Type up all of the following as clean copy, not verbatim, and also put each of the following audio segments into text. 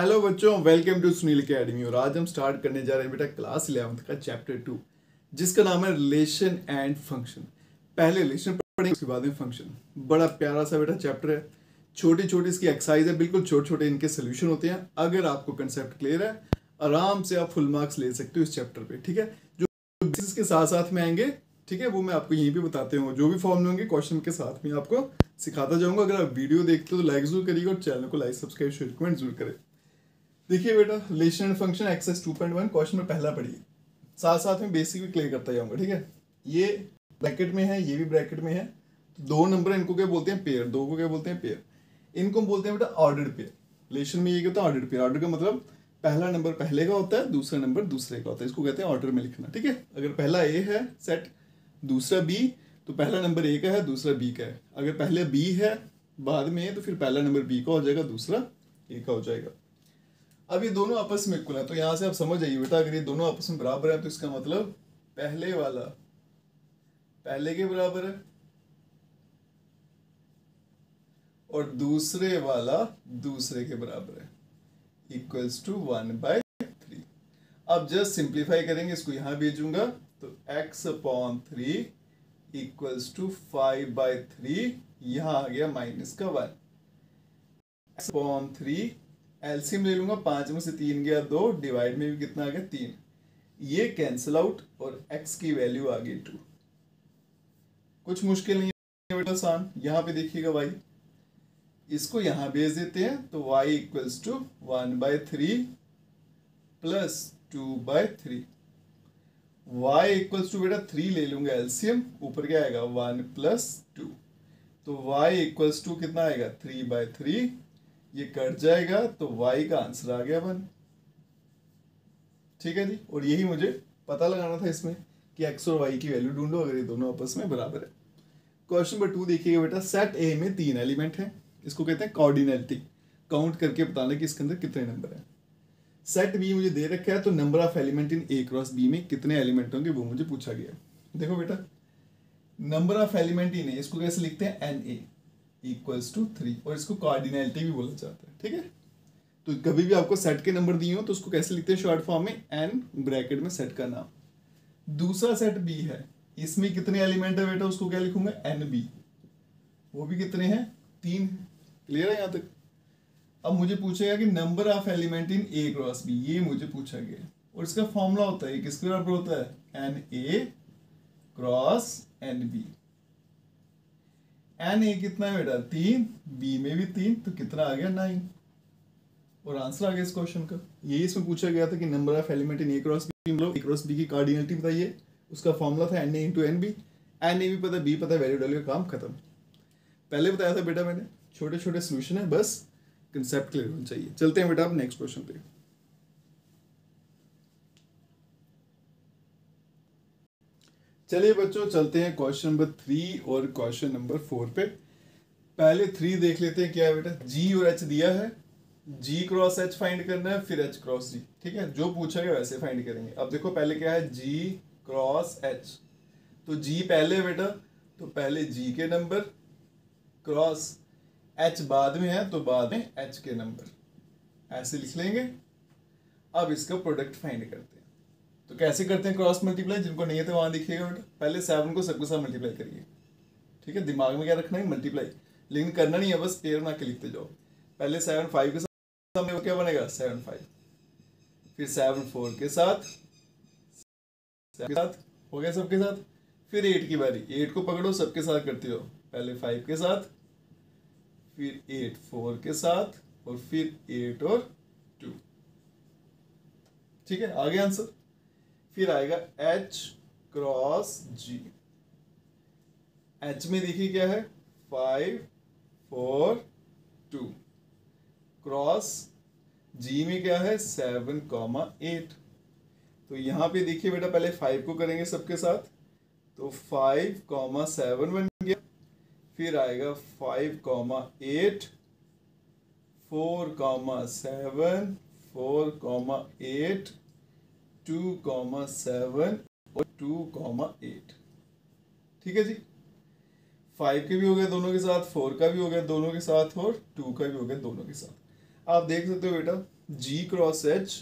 Hello बच्चों, welcome to Sunil academy. और आज हम स्टार्ट करने जा रहे हैं बेटा क्लास 11th का चैप्टर 2, जिसका नाम है रिलेशन एंड फंक्शन। पहले रिलेशन पढ़ेंगे, उसके बाद में फंक्शन। बड़ा प्यारा सा बेटा चैप्टर है, छोटी छोटी इसकी एक्सरसाइज है, बिल्कुल छोटे छोटे इनके सोल्यूशन होते हैं। अगर आपको कंसेप्ट क्लियर है, आराम से आप फुल मार्क्स ले सकते हो इस चैप्टर पे। ठीक है, जो इसके साथ साथ में आएंगे, ठीक है, वो मैं आपको यहीं पे बताते हूँ। जो भी फॉर्मूले होंगे क्वेश्चन के साथ में आपको सिखाता जाऊंगा। अगर आप वीडियो देखते हो तो लाइक जरूर करिएगा और चैनल को लाइक सब्सक्राइब शेयर कमेंट जरूर करें। देखिए बेटा, relation and function exercise 2.1 question में पहला पढ़िए, साथ साथ में बेसिक भी क्लियर करता जाऊंगा। ठीक है, ये ब्रैकेट में है, ये भी ब्रैकेट में है। तो दो नंबर इनको क्या बोलते हैं? पेयर। दो को क्या बोलते हैं? पेयर। इनको बोलते हैं बेटा ऑर्डर्ड पेयर। रिलेशन में ये होता है ऑर्डर्ड पेयर। ऑर्डर का मतलब पहला नंबर पहले का होता है, दूसरा नंबर दूसरे का होता है। इसको कहते हैं ऑर्डर में लिखना। ठीक है, अगर पहला ए है सेट, दूसरा बी, तो पहला नंबर ए का है, दूसरा बी का है। अगर पहले बी है बाद में, तो फिर पहला नंबर बी का हो जाएगा, दूसरा ए का हो जाएगा। अब ये दोनों आपस में इक्वल है, तो यहां से आप समझ जाइए बेटा, अगर ये दोनों आपस में बराबर है तो इसका मतलब पहले वाला पहले के बराबर है और दूसरे वाला दूसरे के बराबर है, इक्वल्स टू 1/3। अब जस्ट सिंप्लीफाई करेंगे, इसको यहां भेजूंगा तो x/3 इक्वल्स टू 5/3। यहां आ गया माइनस का 1। x/3 एलसीएम ले लूंगा, 5 में से 3 गया 2, डिवाइड में भी कितना आ गया 3। ये कैंसिल आउट और x की वैल्यू आ गई 2। कुछ मुश्किल नहीं है बेटा, आसान। यहाँ पे देखिएगा y, इसको यहाँ भेज देते हैं तो y equals to 1/3 plus 2/3। y equals to बेटा 3 ले लूंगा एलसीएम, ऊपर क्या आएगा 1 प्लस 2, तो y इक्वल्स टू कितना आएगा 3/3। ये कट जाएगा तो y का आंसर आ गया 1। ठीक है जी, और यही मुझे पता लगाना था इसमें कि x और y की वैल्यू ढूंढो अगर ये दोनों आपस में बराबर है। क्वेश्चन नंबर 2 देखिएगा बेटा, सेट ए में 3 एलिमेंट हैं, इसको कहते हैं कोऑर्डिनेलिटी। काउंट करके बताना कि इसके अंदर कितने नंबर हैं। सेट बी मुझे दे रखा है, तो number of element in A cross B में कितने एलिमेंट होंगे वो मुझे पूछा गया। देखो बेटा, नंबर ऑफ एलिमेंट इन ए, इसको कैसे लिखते हैं? एन ए इक्वल्स टू 3, और इसको कोऑर्डिनेलिटी भी बोला जाता है। ठीक है, तो कभी भी आपको सेट के नंबर दिए हो तो उसको कैसे लिखते हैं शॉर्ट फॉर्म में? एन ब्रैकेट में सेट का नाम। दूसरा सेट बी है, इसमें कितने एलिमेंट है बेटा? उसको क्या लिखूंगा? N B. वो भी कितने हैं? 3। क्लियर है यहाँ तक? अब मुझे पूछेगा कि number of element in A cross B, ये मुझे पूछा गया, और इसका फॉर्मूला होता है किसके बराबर होता है? N A cross n B. N A कितना है बेटा? 3, बी में भी 3, तो कितना आ गया 9। और आंसर आ गया इस क्वेश्चन का। यही इसमें पूछा गया था कि number of element in A cross B, मतलब ए क्रॉस बी की कोऑर्डिनेलिटी बताइए। उसका फॉर्मूला था n A into n B. N A भी पता, बी पता, वैल्यू डाल के काम खत्म। पहले बताया था बेटा मैंने, छोटे छोटे सोल्यूशन है, बस कंसेप्ट क्लियर होना चाहिए। चलते हैं बेटा अब नेक्स्ट क्वेश्चन पे। चलिए बच्चों, चलते हैं क्वेश्चन नंबर 3 और क्वेश्चन नंबर 4 पे। पहले 3 देख लेते हैं। क्या है बेटा? जी और एच दिया है, जी क्रॉस एच फाइंड करना है, फिर एच क्रॉस जी। ठीक है, जो पूछा गया वैसे फाइंड करेंगे। अब देखो पहले क्या है? जी क्रॉस एच, तो जी पहले बेटा, तो पहले जी के नंबर क्रॉस एच बाद में है, तो बाद में एच के नंबर, ऐसे लिख लेंगे। अब इसका प्रोडक्ट फाइंड करते हैं। तो कैसे करते हैं क्रॉस मल्टीप्लाई? जिनको नहीं है तो वहां दिखिएगा बेटा। पहले 7 को सबके साथ मल्टीप्लाई करिए। ठीक है, दिमाग में क्या रखना है? मल्टीप्लाई। लेकिन करना नहीं है, बस पेयर बना के लिखते जाओ। पहले 7 5 के साथ क्या बनेगा? 7 5। फिर 7 4 के साथ, 7 के साथ हो गया सबके साथ। फिर 8 की बारी, 8 को पकड़ो, सबके साथ करते हो। पहले 5 के साथ, फिर 8 4 के साथ, और फिर 8 और 2। ठीक है, आ गया आंसर। फिर आएगा H क्रॉस G। H में देखिए क्या है? 5 4 2। क्रॉस G में क्या है? 7 8। तो यहां पे देखिए बेटा, पहले 5 को करेंगे सबके साथ, तो 5 7 बन गया। फिर आएगा 5 8, 4 7, 4 8, 2 7 और 2 8। ठीक है जी, 5 के भी हो गए दोनों के साथ, 4 का भी हो गया दोनों के साथ, और 2 का भी हो गया दोनों के साथ। आप देख सकते हो बेटा, G cross H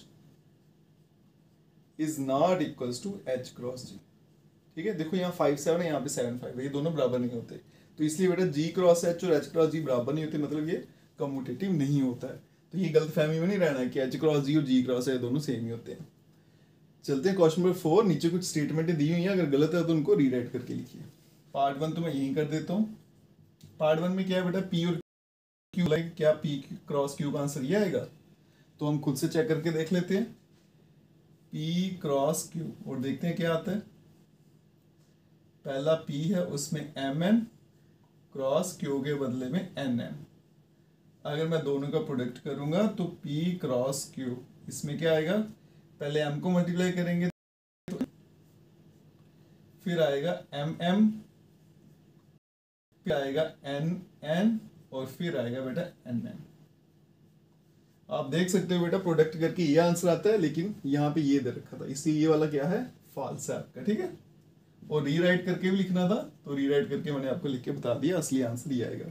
is not equals to H cross G। ठीक है, देखो यहाँ 5 7 है, यहाँ पे 7 5 है, ये दोनों बराबर नहीं होते, तो इसलिए बेटा G क्रॉस H और H क्रॉस G बराबर नहीं होते, मतलब ये कम्यूटेटिव नहीं होता है। तो ये गलतफहमी में नहीं रहना है कि H क्रॉस G और G क्रॉस H दोनों सेम ही होते हैं। चलते हैं क्वेश्चन नंबर 4। नीचे कुछ स्टेटमेंटें दी हुई हैं, अगर गलत है तो उनको रीराइट करके लिखिए। पार्ट 1 तो मैं यहीं कर देता हूँ। पार्ट 1 में क्या है बेटा, P और Q, लाइक क्या P क्रॉस Q का आंसर ये आएगा? तो हम खुद से चेक करके देख लेते हैं। P क्रॉस Q और देखते हैं क्या आता है। पहला P है, उसमें MN क्रॉस Q के बदले में NM। अगर मैं दोनों का प्रोडक्ट करूंगा तो P क्रॉस Q, इसमें क्या आएगा, पहले M को मल्टीप्लाई करेंगे तो फिर आएगा MM, फिर आएगा NN और फिर आएगा बेटा NM। आप देख सकते हो बेटा प्रोडक्ट करके ये आंसर आता है, लेकिन यहाँ पे ये दे रखा था, इसलिए ये वाला क्या है, फॉल्स है आपका। ठीक है, और रीराइट करके भी लिखना था, तो रीराइट करके मैंने आपको लिख के बता दिया, असली आंसर ये आएगा।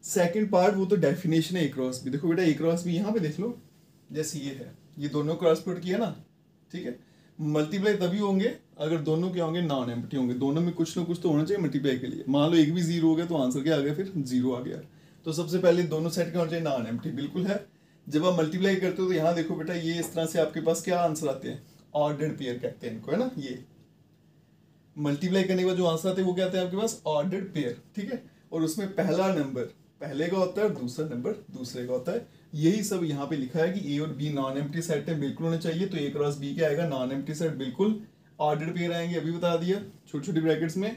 सेकंड पार्ट वो तो डेफिनेशन है ए क्रॉस बी। देखो बेटा ए क्रॉस बी यहाँ पे देख लो, जैसे ये है, ये दोनों क्रॉस प्रोडक्ट किया ना, ठीक है, मल्टीप्लाई तभी होंगे अगर दोनों क्या होंगे, नॉन एम्प्टी होंगे। दोनों में कुछ ना कुछ तो होना चाहिए मल्टीप्लाई के लिए। मान लो एक भी 0 हो गया तो आंसर क्या आ गया, फिर 0 आ गया। तो सबसे पहले दोनों सेट क्या होना चाहिए, नॉन एम्प्टी, बिल्कुल है। जब आप मल्टीप्लाई करते हो तो यहाँ देखो बेटा, ये इस तरह से आपके पास क्या आंसर आते हैं, ऑर्डर्ड पेयर कहते हैं इनको, है ना। ये मल्टीप्लाई करने के बाद जो आंसर आते हैं वो क्या आते हैं आपके पास, ऑर्डर्ड पेयर। ठीक है, और उसमें पहला नंबर पहले का होता है और दूसरा नंबर दूसरे का होता है। यही सब यहाँ पे लिखा है कि ए और बी नॉन एम्प्टी सेट है, बिल्कुल होने चाहिए। तो ए क्रॉस बी क्या आएगा, नॉन एम्प्टी सेट, बिल्कुल। ऑर्डर्ड पेयर आएंगे, अभी बता दिया, छोटी छोटी ब्रैकेट्स में।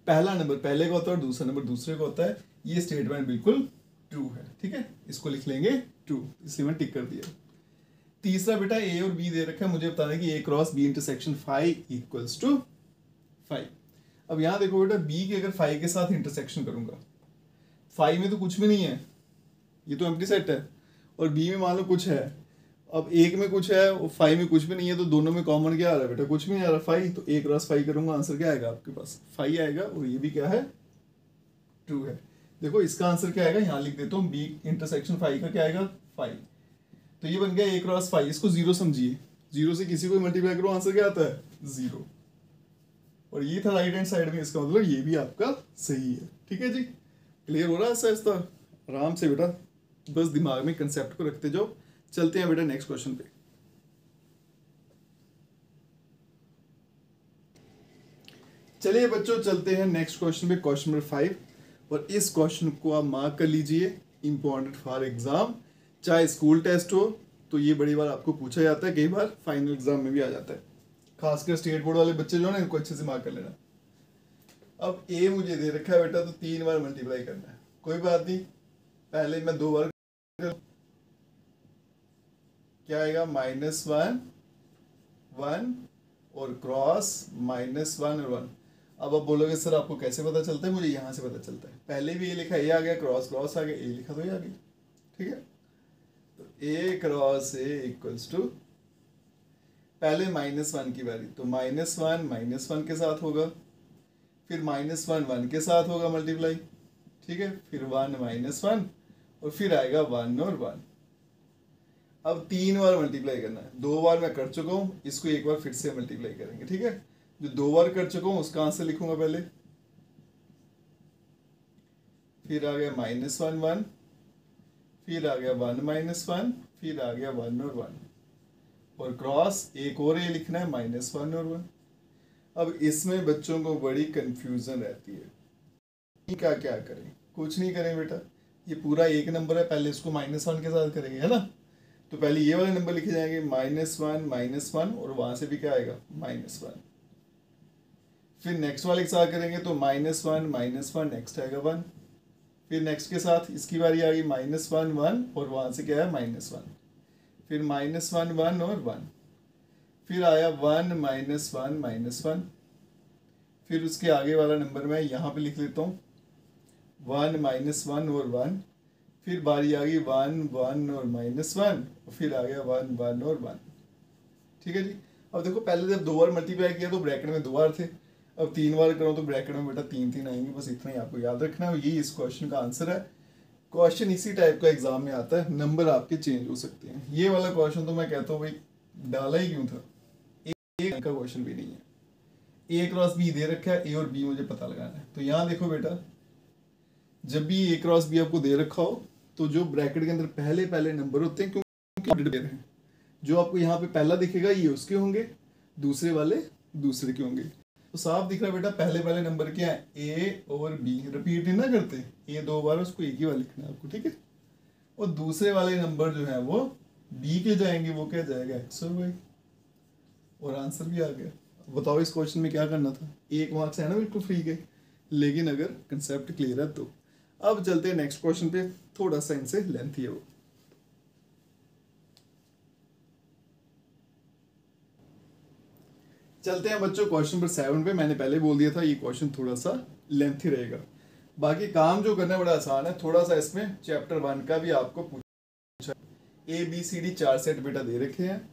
पहला नंबर पहले का होता है और दूसरा नंबर दूसरे का होता है। ये स्टेटमेंट बिल्कुल ट्रू है। ठीक है, इसको लिख लेंगे ट्रू, इसलिए मैं टिक कर दिया। तीसरा बेटा ए और बी दे रखा है, मुझे बताना है कि A cross B intersection 5 equals to 5। अब यहाँ देखो बेटा, बी के अगर 5 के साथ इंटरसेक्शन करूंगा, 5 में तो कुछ भी नहीं है, ये तो एम्प्टी सेट है, और बी में मान लो कुछ है। अब एक में कुछ है और 5 में कुछ भी नहीं है, तो दोनों में कॉमन क्या आ रहा है बेटा, कुछ भी नहीं आ रहा, 5। तो ए क्रॉस 5 करूंगा, आंसर क्या आएगा आपके पास, 5 आएगा। और ये भी क्या है, ट्रू है। देखो इसका आंसर क्या आएगा, यहाँ लिख देता हूँ, बी इंटरसेक्शन 5 का क्या आएगा, 5। तो ये बन गया ए क्रॉस 5। इसको 0 समझिए, 0 से किसी को मल्टीप्लाई करो, आंसर क्या आता है, 0। और ये था राइट हैंड साइड में, इसका मतलब ये भी आपका सही है। ठीक है जी, क्लियर हो रहा है ऐसा आराम से बेटा, बस दिमाग में कंसेप्ट को रखते जाओ। चलते हैं बेटा नेक्स्ट क्वेश्चन पे। चलिए बच्चों, चलते हैं नेक्स्ट क्वेश्चन पे, क्वेश्चन नंबर 5। और इस क्वेश्चन को आप मार्क कर लीजिए, इंपॉर्टेंट फॉर एग्जाम। चाहे स्कूल टेस्ट हो तो ये बड़ी बार आपको पूछा जाता है, कई बार फाइनल एग्जाम में भी आ जाता है। खासकर स्टेट बोर्ड वाले बच्चे जो है ना, इनको अच्छे से मार्क कर लेना। अब ए मुझे दे रखा है बेटा, तो 3 बार मल्टीप्लाई करना है, कोई बात नहीं। पहले मैं 2 बार, क्या आएगा, -1 1 और क्रॉस -1 और 1। अब आप बोलोगे सर आपको कैसे पता चलता है, मुझे यहाँ से पता चलता है। पहले भी ये लिखा, ए आ गया, क्रॉस क्रॉस आ गया, ए लिखा तो ये आ गया। ठीक है, तो ए क्रॉस ए इक्वल्स टू, पहले -1 की बारी, तो -1 -1 के साथ होगा, फिर -1 1 के साथ होगा मल्टीप्लाई। ठीक है, फिर 1 -1 और फिर आएगा 1 और 1। अब 3 बार मल्टीप्लाई करना है, 2 बार मैं कर चुका हूँ, इसको एक बार फिर से मल्टीप्लाई करेंगे। ठीक है, जो 2 बार कर चुका हूँ उसका आंसर लिखूंगा पहले, फिर आ गया -1 1, फिर आ गया 1 -1, फिर आ गया 1 और 1, और क्रॉस एक और ये लिखना है -1 और 1। अब इसमें बच्चों को बड़ी कंफ्यूजन रहती है, क्या क्या करें। कुछ नहीं करें बेटा, ये पूरा एक नंबर है, पहले इसको -1 के साथ करेंगे, है ना। तो पहले ये वाले नंबर लिखे जाएंगे, -1 और वहां से भी क्या आएगा, -1। फिर नेक्स्ट वाले के साथ करेंगे तो -1 नेक्स्ट आएगा 1। फिर नेक्स्ट के साथ इसकी बारी आ गई, -1 1 और वहां से क्या है, -1। फिर -1 1 और 1। फिर आया 1 -1 -1। फिर उसके आगे वाला नंबर मैं यहाँ पे लिख लेता हूँ, 1 -1 और 1। फिर बारी आ गई 1 1 और -1, और फिर आ गया 1 1 और 1। ठीक है जी। अब देखो पहले जब 2 बार मल्टीप्लाई किया तो ब्रैकेट में 2 बार थे, अब 3 बार करो तो ब्रैकेट में बेटा 3 3 आएंगे, बस इतना ही आपको याद रखना है। यही इस क्वेश्चन का आंसर है। क्वेश्चन इसी टाइप का एग्जाम में आता है, नंबर आपके चेंज हो सकते हैं। ये वाला क्वेश्चन तो मैं कहता हूँ भाई डाला ही क्यों था, एक का क्वेश्चन भी नहीं है। ए क्रॉस बी दे रखा है, ए और बी मुझे पता लगाना है। तो यहाँ देखो बेटा, जब भी ए क्रॉस बी आपको दे रखा हो तो जो ब्रैकेट के अंदर पहले पहले नंबर होते हैं, क्योंकि दे रहे हैं, जो आपको यहाँ पे पहला दिखेगा ये उसके होंगे, दूसरे वाले दूसरे के होंगे। तो साफ दिख रहा है बेटा, पहले पहले नंबर क्या है, ए और बी, रिपीट नहीं ना करते, ए 2 बार उसको एक ही बार लिखना है आपको, ठीक है। और दूसरे वाले नंबर जो है वो बी के जाएंगे, वो क्या जाएगा, एक्स और वाई। और आंसर भी आ गया। बताओ इस क्वेश्चन में क्या करना था, 1 मार्क्स है ना बिल्कुल फ्री के, लेकिन अगर कंसेप्ट क्लियर है तो। अब चलते हैं नेक्स्ट क्वेश्चन पे, थोड़ा सा इनसे लेंथी है वो। चलते हैं बच्चों क्वेश्चन नंबर 7 पे। मैंने पहले बोल दिया था ये क्वेश्चन थोड़ा सा लेंथी रहेगा, बाकी काम जो करना है बड़ा आसान है। थोड़ा सा इसमें चैप्टर 1 का भी आपको पूछा, A B C D 4 set बेटा दे रखे हैं,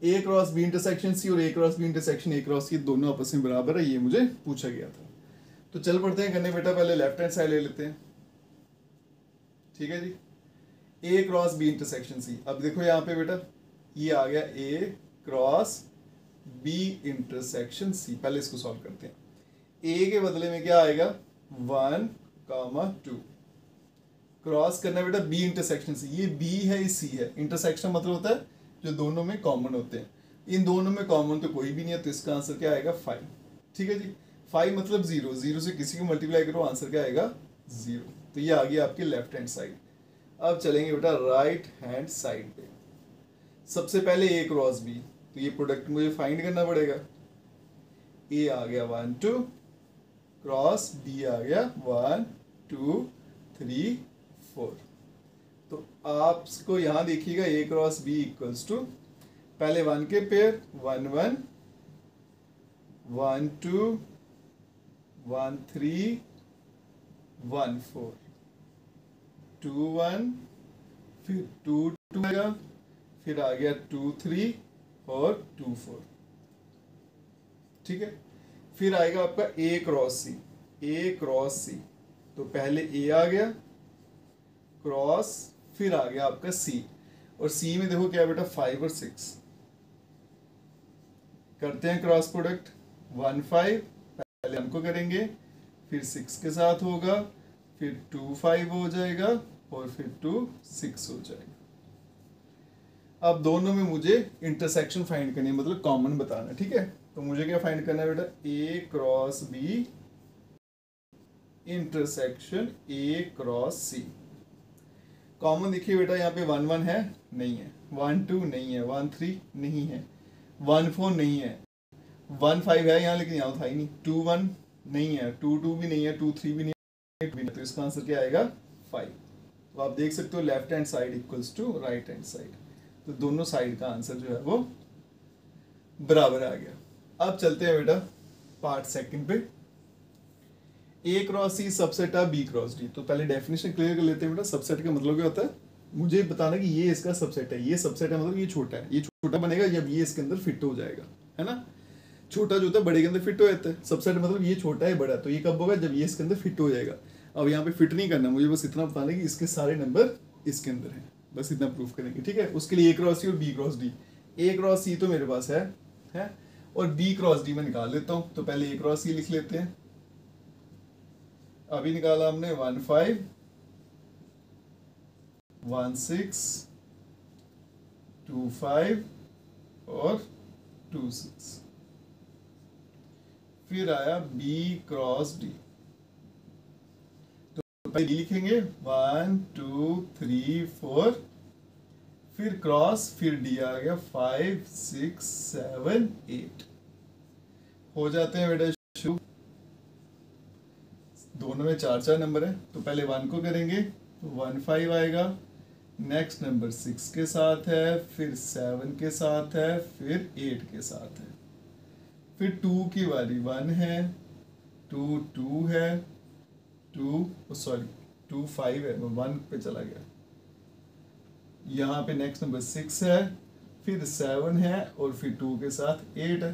A cross B intersection C और A cross B intersection A cross C दोनों आपस में बराबर है, ये मुझे पूछा गया था। तो चल पड़ते हैं करने बेटा, पहले लेफ्ट हैंड साइड ले लेते हैं, ठीक है जी। ए क्रॉस बी इंटरसेक्शन सी, अब देखो यहाँ पे बेटा ये आ गया ए क्रॉस बी इंटरसेक्शन सी। पहले इसको सॉल्व करते हैं। ए के बदले में क्या आएगा, 1, 2, क्रॉस करना बेटा बी इंटरसेक्शन सी, ये बी है ये सी है, इंटरसेक्शन मतलब होता है जो दोनों में कॉमन होते हैं, इन दोनों में कॉमन तो कोई भी नहीं है, तो इसका आंसर क्या आएगा 5, ठीक है जी। 5 मतलब 0, 0 से किसी को मल्टीप्लाई करो आंसर क्या आएगा 0। तो ये आ गया आपके लेफ्ट हैंड साइड। अब चलेंगे बेटा राइट हैंड साइड पे। सबसे पहले ए क्रॉस बी, तो ये प्रोडक्ट मुझे फाइंड करना पड़ेगा। ए आ गया 1 2 क्रॉस बी आ गया 1 2 3 4। तो आपको यहां देखिएगा ए क्रॉस बी इक्वल्स टू पहले 1 के पेयर 1 1 1 2 1 3 1 4 2 1 फिर 2 2 आएगा, फिर आ गया 2 3 और 2 4, ठीक है। फिर आएगा आपका A cross C, A cross सी, तो पहले ए आ गया क्रॉस, फिर आ गया आपका सी, और सी में देखो क्या बेटा 5 और 6, करते हैं क्रॉस प्रोडक्ट 1 5, पहले हमको करेंगे, फिर 6 के साथ होगा, फिर 2 5 हो जाएगा, और फिर 2 6 हो जाएगा। अब दोनों में मुझे इंटरसेक्शन फाइंड करनी है, मतलब कॉमन बताना है, ठीक है। तो मुझे क्या फाइंड करना है बेटा, A cross B intersection A cross C. Common देखिए बेटा, यहाँ पे 1 1 है नहीं है, 1 2 नहीं है, 1 3 नहीं है, 1 4 नहीं है, 1 5 है यहाँ लेकिन यहाँ था ही नहीं, 2 1 नहीं है, 2 2 भी नहीं है, 2 3 भी नहीं है, तो इसका आंसर क्या आएगा 5। तो आप देख सकते हो left hand side equals to right hand side, तो दोनों साइड का आंसर जो है वो बराबर आ गया। अब चलते हैं बेटा पार्ट सेकंड पे, A cross C subset of B cross D. तो पहले डेफिनेशन क्लियर कर लेते हैं बेटा, सबसेट का मतलब क्या होता है, मुझे बताना कि ये इसका सबसेट है, ये सबसेट है मतलब ये छोटा है, ये छोटा बनेगा जब ये इसके अंदर फिट हो जाएगा, है ना। छोटा जो होता है बड़े के अंदर फिट हो जाता है, सबसेट मतलब ये छोटा है बड़ा, तो ये कब होगा, जब ये इसके अंदर फिट हो जाएगा। अब यहाँ पे फिट नहीं करना, मुझे बस इतना बताना कि इसके सारे नंबर इसके अंदर हैं, बस इतना प्रूफ करेंगे, ठीक है। उसके लिए ए क्रॉस सी और बी क्रॉस डी, ए क्रॉस सी तो मेरे पास है और बी क्रॉस डी में निकाल लेता हूँ। तो पहले ए क्रॉस सी लिख लेते हैं, अभी निकाला हमने 1 5 1 6 2 5 और 2 6, फिर आया बी क्रॉस डी, तो पहले डी लिखेंगे 1 2 3 4, फिर क्रॉस, फिर डी आ गया 5 6 7 8। हो जाते हैं बेटा शुरू, दोनों में 4 4 नंबर है, तो पहले 1 को करेंगे तो 1 5 आएगा, नेक्स्ट नंबर 6 के साथ है, फिर 7 के साथ है, फिर 8 के साथ है, फिर 2 की बारी 1 है, 2 2 है, 2 5 है, 1 पे चला गया, यहाँ पे नेक्स्ट नंबर 6 है, फिर 7 है, और फिर 2 के साथ 8 है,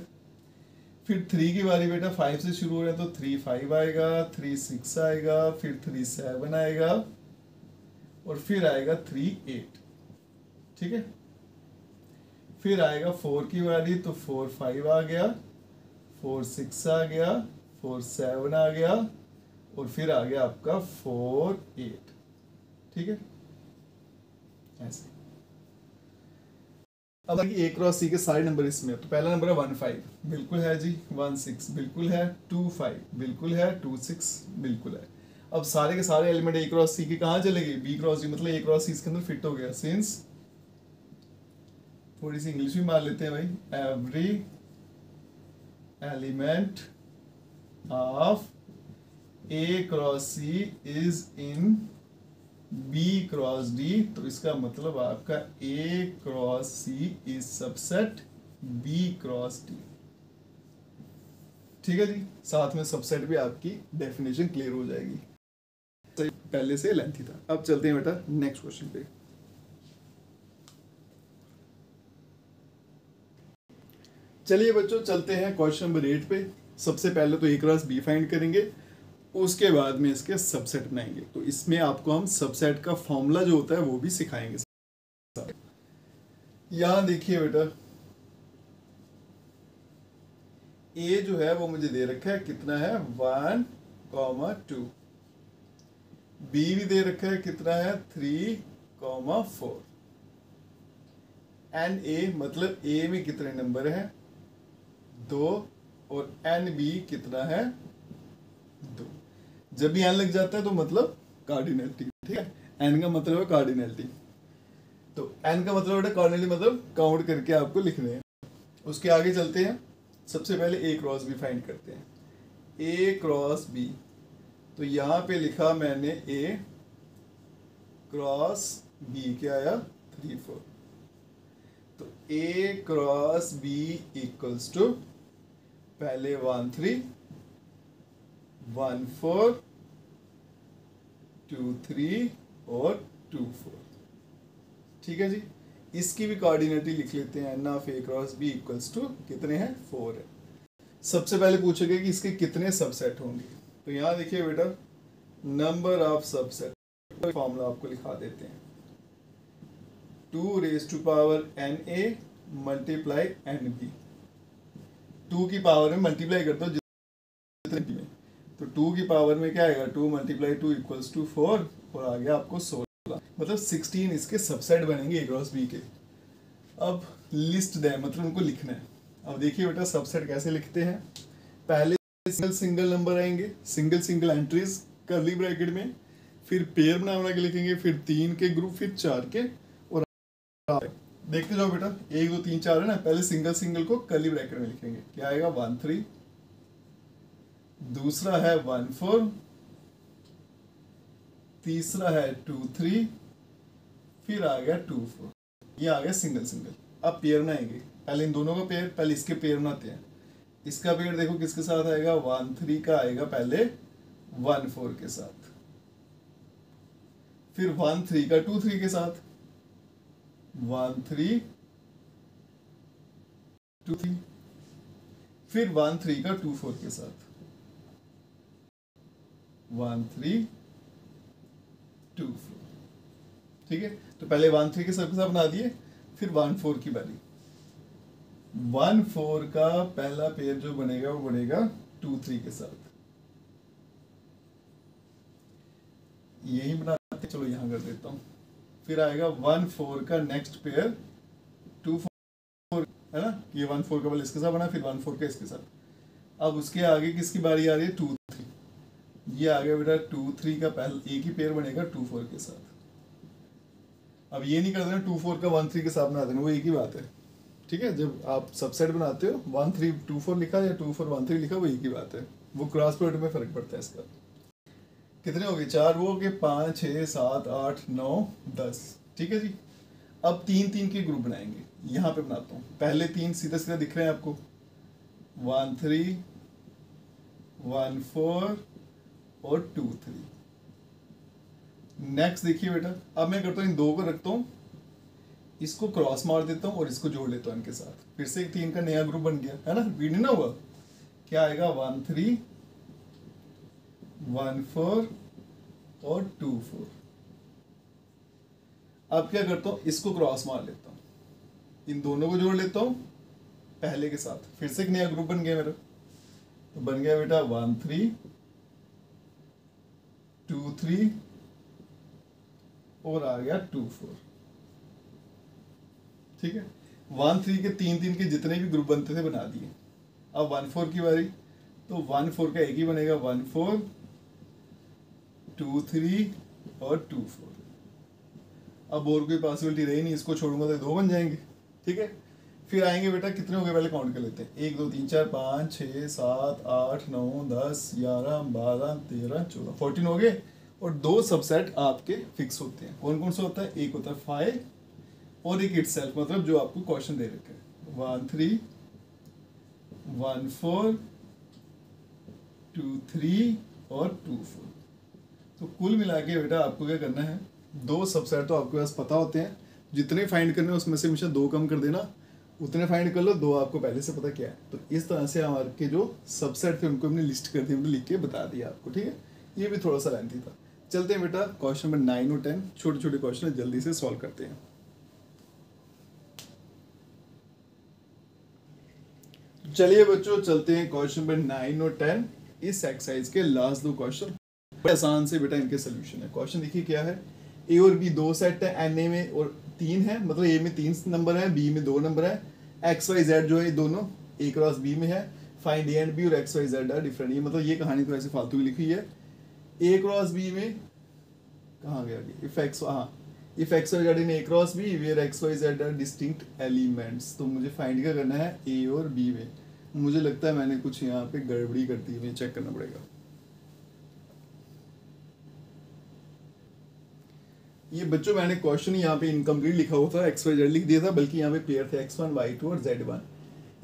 फिर 3 की बारी बेटा 5 से शुरू हो रहा है, तो 3 5 आएगा, 3 6 आएगा, फिर 3 7 आएगा, और फिर आएगा 3 8, ठीक है। फिर आएगा 4 की बारी, तो 4 5 आ गया, 4 6 आ गया, 4 7 आ गया, और फिर आ गया आपका 4 8, ठीक है। ऐसे अब ए क्रॉस सी के सारे नंबर इसमें, तो पहला नंबर है 1 5, बिल्कुल है जी। 1 6 बिल्कुल है। 2 5 बिल्कुल है। 2 6 बिल्कुल है। अब सारे के सारे एलिमेंट ए क्रॉस सी के कहाँ चले गए? बी क्रॉस डी, मतलब ए क्रॉस सी इसके अंदर फिट हो गया। सिंस, थोड़ी सी इंग्लिश भी मार लेते हैं भाई, every element of A cross C is in B cross D, तो इसका मतलब आपका A cross C is subset B cross D, ठीक है जी। साथ में सबसेट भी आपकी डेफिनेशन क्लियर हो जाएगी। पहले से लेंथी था। अब चलते हैं बेटा नेक्स्ट क्वेश्चन पे। चलिए बच्चों चलते हैं क्वेश्चन नंबर 8 पे। सबसे पहले तो ए क्रॉस बी फाइंड करेंगे, उसके बाद में इसके सबसेट बनाएंगे। तो इसमें आपको हम सबसेट का फॉर्मूला जो होता है वो भी सिखाएंगे। यहां देखिए बेटा, ए जो है वो मुझे दे रखा है, कितना है? 1, 2। बी भी दे रखा है, कितना है? 3, 4। एन ए मतलब ए में कितने नंबर है? 2, और एन बी कितना है? 2। जब भी एन लग जाता है तो मतलब कार्डिनलिटी, ठीक है। एन का मतलब है कार्डिनलिटी, तो एन का मतलब है कार्डिनलिटी, मतलब काउंट करके आपको लिखने हैं। उसके आगे चलते हैं। सबसे पहले ए क्रॉस बी फाइंड करते हैं। ए क्रॉस बी, तो यहां पे लिखा मैंने ए क्रॉस बी, क्या आया? 3 4। तो ए क्रॉस बी इक्वल्स टू पहले 1 3, 1 4, 2 3 और 2 4, ठीक है जी। इसकी भी कोऑर्डिनेटी लिख लेते हैं। N of A cross B equals to कितने हैं? 4 है। सबसे पहले पूछेगा कि इसके कितने सबसेट होंगे, तो यहां देखिए बेटा, नंबर ऑफ सबसेट फॉर्मूला आपको लिखा देते हैं। 2 raise to power n A multiply n B. 2 की पावर में मल्टीप्लाई कर दो जितने में, तो 2 की पावर में क्या आएगा? 2 × 2 इक्वल्स टू 4, और आ गया आपको 16, मतलब 16 इसके सबसेट बनेंगे ए क्रॉस बी के। अब लिस्ट दें, मतलब उनको लिखना है। अब देखिए बेटा सबसेट कैसे लिखते हैं। पहले सिंगल सिंगल नंबर आएंगे, single single entries curly bracket में, फिर पेयर बना के लिखेंगे, फिर 3 के ग्रुप, फिर 4 के, और देखते जाओ बेटा, 1 2 3 4 है ना। पहले सिंगल सिंगल को कर्ली ब्रैकेट में लिखेंगे, क्या आएगा? 1 3, दूसरा है 1 4, तीसरा है 2 3, फिर आ गया 2 4। ये आ गया सिंगल सिंगल। अब पेयर बनाएंगे, पहले इन दोनों का पेयर, पहले इसके पेयर बनाते हैं। इसका पेयर देखो किसके साथ आएगा? 1 3 का आएगा पहले 1 4 के साथ, फिर 1 3 का 2 3 के साथ, 1 3 2 3, फिर 1 3 का 2 4 के साथ, 1 3 2 4, ठीक है। तो पहले 1 3 के साथ बना दिए, फिर 1 4 की बारी। 1 4 का पहला पेयर जो बनेगा वो बनेगा 2 3 के साथ, यही बनाते, चलो यहां कर देता हूं। फिर आएगा 1 4 का नेक्स्ट पेयर 2 4, है ना। ये 1 4 का पहले इसके साथ बना, फिर 1 4 का इसके साथ। अब उसके आगे किसकी बारी आ रही है? 2 3। ये आ गया बेटा 2 3 का पहले एक ही पेयर बनेगा 2 4 के साथ। अब ये नहीं कर देना 2 4 का 1 3 के साथ बना देना, वो एक ही बात है, ठीक है। जब आप सबसेट बनाते हो 1 3 2 4 लिखा या 2 4 1 3 लिखा, वो एक ही बात है। वो क्रॉस प्रोडक्ट में फर्क पड़ता है इसका। कितने हो गए? 4 वो हो गए, 5 6 7 8 9 10, ठीक है जी। अब 3 3 के ग्रुप बनाएंगे, यहाँ पे बनाता हूँ। पहले 3 सीधा सीधा दिख रहे हैं आपको, 1 3 1 4 और 2 3। नेक्स्ट देखिए बेटा, अब मैं करता हूँ इन दो को रखता हूँ, इसको क्रॉस मार देता हूँ और इसको जोड़ लेता हूँ इनके साथ, फिर से एक 3 का नया ग्रुप बन गया, है ना। रिपीट नहीं ना हुआ। क्या आएगा? 1 3 1 4 और 2 4। अब क्या करता हूँ, इसको क्रॉस मार लेता हूँ, इन दोनों को जोड़ लेता हूँ पहले के साथ, फिर से एक नया ग्रुप बन गया मेरा। तो बन गया बेटा 1 3 2 3 और आ गया 2 4। ठीक है, 1 3 के 3 3 के जितने भी ग्रुप बनते थे बना दिए। अब 1 4 की बारी, तो 1 4 का एक ही बनेगा, 1 4 2 3 और 2 4। अब और कोई पॉसिबिलिटी रही नहीं, इसको छोड़ूंगा तो 2 बन जाएंगे। ठीक है, फिर आएंगे बेटा, कितने हो गए पहले काउंट कर लेते हैं, 1 2 3 4 5 6 7 8 9 10 11 12 13 14 14 हो गए। और 2 सबसेट आपके फिक्स होते हैं। कौन कौन सा होता है, एक होता है 5 और एक इटसेल्फ, मतलब जो आपको क्वेश्चन दे रखे हैं, 1 3 1 4 2 3 और 2 4। तो कुल मिला के बेटा आपको क्या करना है, 2 सबसेट तो आपके पास पता होते हैं, जितने फाइंड करने हैं उसमें से हमेशा 2 कम कर देना, उतने फाइंड कर लो, 2 आपको पहले से पता क्या है। तो इस तरह से हमारे के जो सबसेट थे उनको हमने लिस्ट कर दी, हमने लिख के बता दिया आपको। ठीक है, ये भी थोड़ा सा लेंथी था। चलते हैं बेटा क्वेश्चन नंबर 9 और 10, छोटे छोटे क्वेश्चन है, जल्दी से सॉल्व करते हैं। चलिए बच्चों, चलते हैं क्वेश्चन नंबर 9 और 10। इस एक्सरसाइज के लास्ट 2 क्वेश्चन बड़े आसान से बेटा इनके सोल्यूशन है। क्वेश्चन देखिए क्या है, ए और बी 2 सेट है, एन ए में और 3 है, मतलब ए में 3 नंबर है, बी में 2 नंबर है, एक्स वाई जेड जो है ये दोनों ए क्रॉस बी में है, फाइंड ए एंड बी और एक्स वाई जेड है डिफरेंट। ये मतलब ये कहानी तो ऐसे फालतू की लिखी है। ए क्रॉस बी में कहाँ गया, इफ एक्स, हाँ, if x y z in A cross B where x y z are distinct elements. तो मुझे फाइंड क्या करना है ए और बी में। मुझे लगता है मैंने कुछ यहाँ पे गड़बड़ी कर दी, मुझे चेक करना पड़ेगा। ये बच्चों मैंने क्वेश्चन यहाँ पे इनकम्प्लीट लिखा हुआ था, एक्स वाई जेड लिख दिया था, बल्कि यहाँ पे पेयर थे x1 y2 और z1।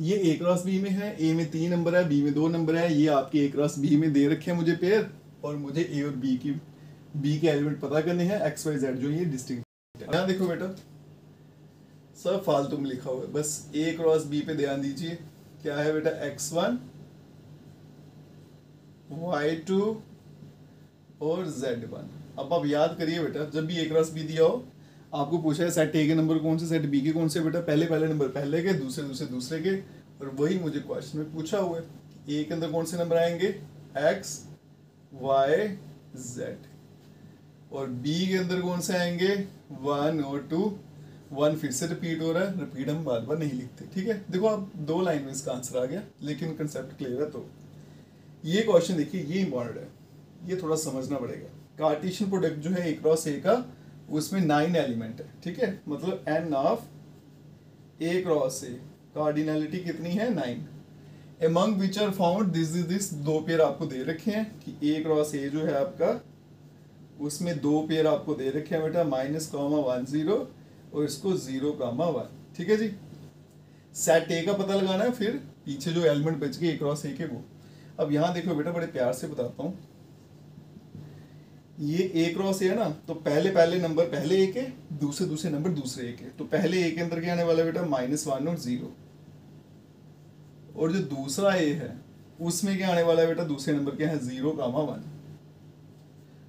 ये ए क्रॉस बी में है, ए में 3 नंबर है, बी में 2 नंबर है, ये आपके ए क्रॉस बी में दे रखे हैं मुझे पेयर, और मुझे ए और बी के एलिमेंट पता करने हैं, एक्स वाई जेड जो ये डिस्टिंक्ट है। यहाँ देखो बेटा सब फालतू में लिखा हुआ है, बस ए क्रॉस बी पे ध्यान दीजिए। क्या है बेटा, x1 y2 और z1। अब आप याद करिए बेटा, जब भी ए क्रॉस बी दिया हो, आपको पूछा है सेट ए के नंबर कौन से, सेट बी के कौन से, बेटा पहले नंबर पहले के, दूसरे के, और वही मुझे क्वेश्चन में पूछा हुआ है। ए के अंदर कौन से नंबर आएंगे, एक्स वाई जेड, और बी के अंदर कौन से आएंगे 1 और 2। 1 फिर से रिपीट हो रहा है, रिपीट हम बार बार नहीं लिखते। ठीक है, देखो आप 2 लाइन में इसका आंसर आ गया, लेकिन कंसेप्ट क्लियर है। तो ये क्वेश्चन देखिए, ये इंपॉर्टेंट है, ये थोड़ा समझना पड़ेगा। कार्टेशियन प्रोडक्ट जो है ए क्रॉस ए का, उसमें 9 एलिमेंट है। ठीक है, मतलब n of A cross A, cardinality कितनी है 9। Among which are found this 2 pair आपको दे रखे हैं कि ए क्रॉस ए जो है आपका, उसमें 2 पेयर आपको दे रखे हैं बेटा, -1 0 और इसको 0, 1। ठीक है जी, सेट ए का पता लगाना है, फिर पीछे जो एलिमेंट बच गए ए क्रॉस ए के वो। अब यहाँ देखो बेटा, बड़े प्यार से बताता हूँ, ये ए क्रॉस ए है ना, तो पहले नंबर पहले ए के, दूसरे नंबर दूसरे ए के। तो पहले ए के अंदर क्या आने वाला है बेटा, -1 और 0, और जो दूसरा ए है उसमें क्या आने वाला है बेटा, दूसरे नंबर क्या है 0, 1।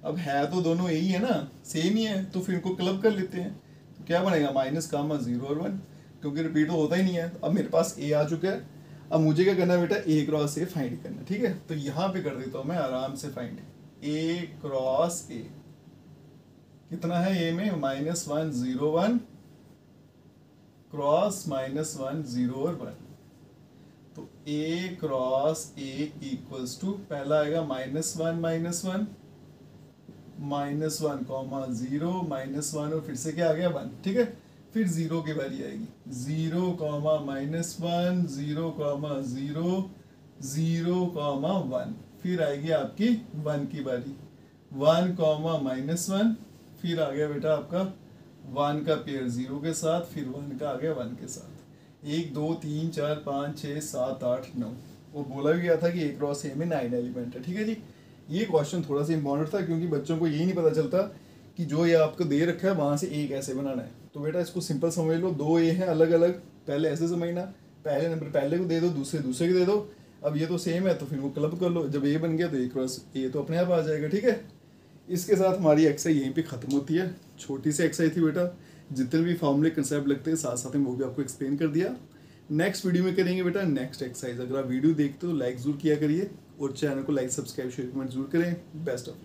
अब है तो दोनों ए ही है ना, सेम ही है, तो फिर इनको क्लब कर लेते हैं। तो क्या बनेगा, -0 और 1, क्योंकि रिपीट तो होता ही नहीं है। अब मेरे पास ए आ चुका है, अब मुझे क्या करना है बेटा, ए क्रॉस ए फाइंड करना। ठीक है, तो यहाँ पे कर देता हूँ मैं आराम से फाइंड, ए क्रॉस ए कितना है, ए में -1 0 1 क्रॉस -1 0 और 1। तो ए क्रॉस ए इक्वल्स टू, पहला आएगा -1 -1 -1, 0 -1 और फिर से क्या आ गया 1। ठीक है, फिर 0 की बारी आएगी, 0, -1 0, 0 0, 1। फिर आएगी आपकी 1 की बारी, 1, -1, फिर आ गया बेटा आपका 1 का पेयर 0 के साथ, फिर 1 का आ गया 1 के साथ। 1 2 3 4 5 6 7 8 9, वो बोला भी गया था कि ए क्रॉस ए में 9 एलिमेंट है। ठीक है जी, ये क्वेश्चन थोड़ा सा इंपॉर्टेंट था, क्योंकि बच्चों को यही नहीं पता चलता कि जो ये आपको दे रखा है वहाँ से ए कैसे बनाना है। तो बेटा इसको सिंपल समझ लो, 2 ए हैं अलग अलग, पहले ऐसे समझना, पहले नंबर पहले को दे दो, दूसरे को दे दो। अब ये तो सेम है, तो फिर वो क्लब कर लो, जब ए बन गया तो ए क्रॉस ए तो अपने आप आ जाएगा। ठीक है, इसके साथ हमारी एक्सरसाइज यहीं पे ख़त्म होती है। छोटी सी एक्सरसाइज थी बेटा, जितने भी फॉर्मूले कंसेप्ट लगते हैं साथ साथ में वो भी आपको एक्सप्लेन कर दिया। नेक्स्ट वीडियो में करेंगे बेटा नेक्स्ट एक्सरसाइज। अगर आप वीडियो देखते हो लाइक जरूर किया करिए और चैनल को लाइक सब्सक्राइब शेयर कमेंट जरूर करें। Best of